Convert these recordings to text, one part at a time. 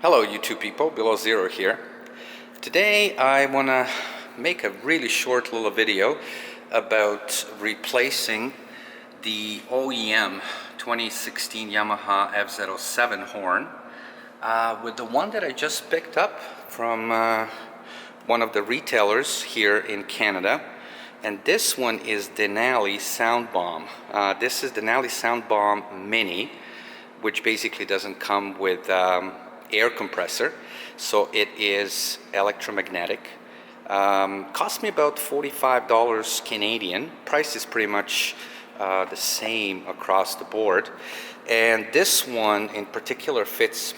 Hello YouTube people, Below Zero here. Today I want to make a really short little video about replacing the OEM 2016 Yamaha FZ-07 horn with the one that I just picked up from one of the retailers here in Canada. And this one is Denali Soundbomb. This is Denali Soundbomb Mini, which basically doesn't come with air compressor, so it is electromagnetic. Cost me about $45 Canadian. Price is pretty much the same across the board, and this one in particular fits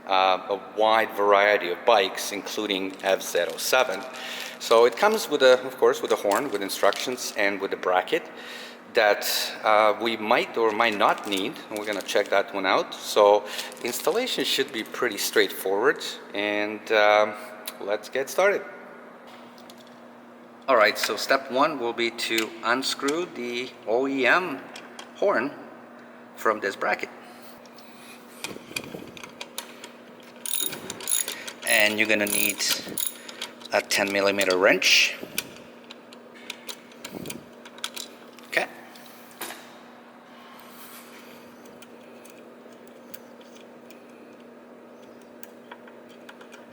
a wide variety of bikes, including FZ-07. So it comes with of course with a horn, with instructions, and with a bracket that we might or might not need, and we're going to check that one out. So installation should be pretty straightforward, and let's get started. Alright, so step one will be to unscrew the OEM horn from this bracket. And you're going to need a 10mm wrench.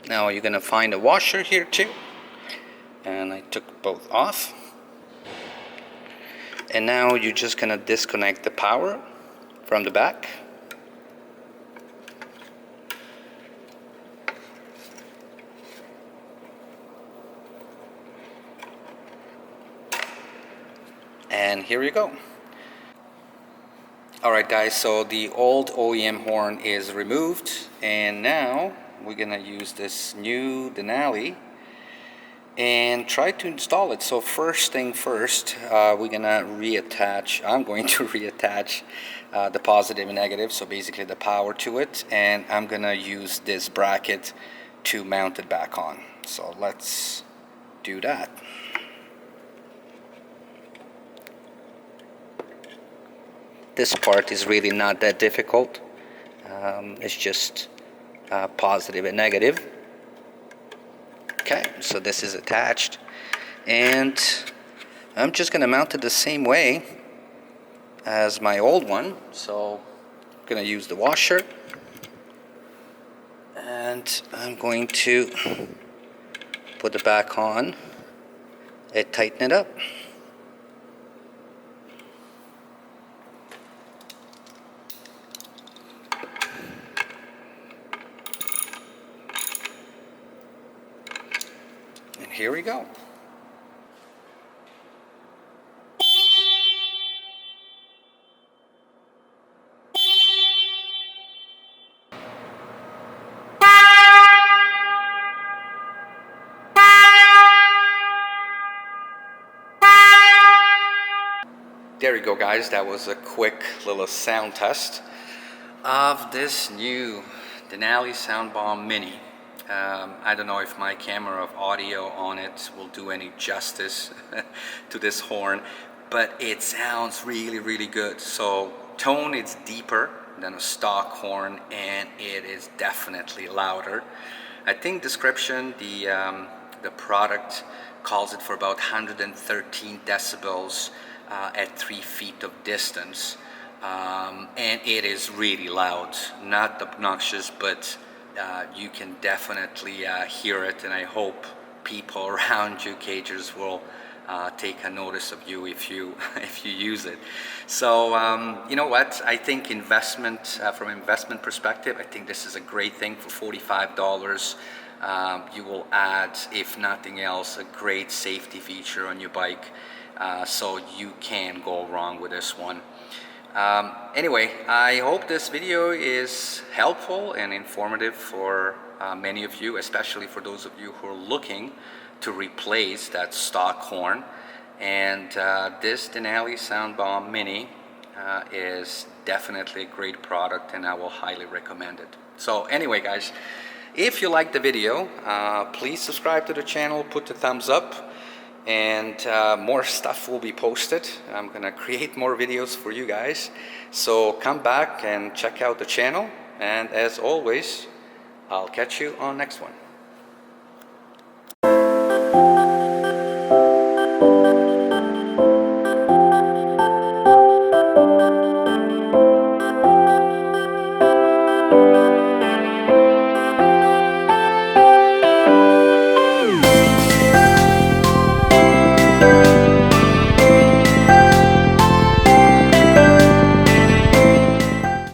Now you're going to find a washer here too, and I took both off. And now you're just going to disconnect the power from the back. And here you go. Alright guys, so the old OEM horn is removed, and now we're gonna use this new Denali and try to install it. So first thing first, we're gonna reattach, I'm going to reattach the positive and negative, so basically the power to it, and I'm gonna use this bracket to mount it back on. So let's do that. This part is really not that difficult. It's just positive and negative. Okay, so this is attached, and I'm just going to mount it the same way as my old one. So I'm going to use the washer, and I'm going to put it back on and tighten it up. Here we go. There you go guys, that was a quick little sound test of this new Denali Soundbomb Mini. I don't know if my camera of audio on it will do any justice to this horn, but it sounds really good. So tone is deeper than a stock horn, and it is definitely louder. I think description, the product calls it for about 113 decibels at 3 feet of distance, and it is really loud, not obnoxious, but you can definitely hear it, and I hope people around you, cagers, will take a notice of you if you use it. So you know what? I think investment, from an investment perspective, I think this is a great thing. For $45, you will add, if nothing else, a great safety feature on your bike. So you can't go wrong with this one. Anyway, I hope this video is helpful and informative for many of you, especially for those of you who are looking to replace that stock horn. And this Denali Soundbomb Mini is definitely a great product, and I will highly recommend it. So anyway guys, if you like the video, please subscribe to the channel, put the thumbs up, and more stuff will be posted. I'm gonna create more videos for you guys, so come back and check out the channel, and as always, I'll catch you on next one.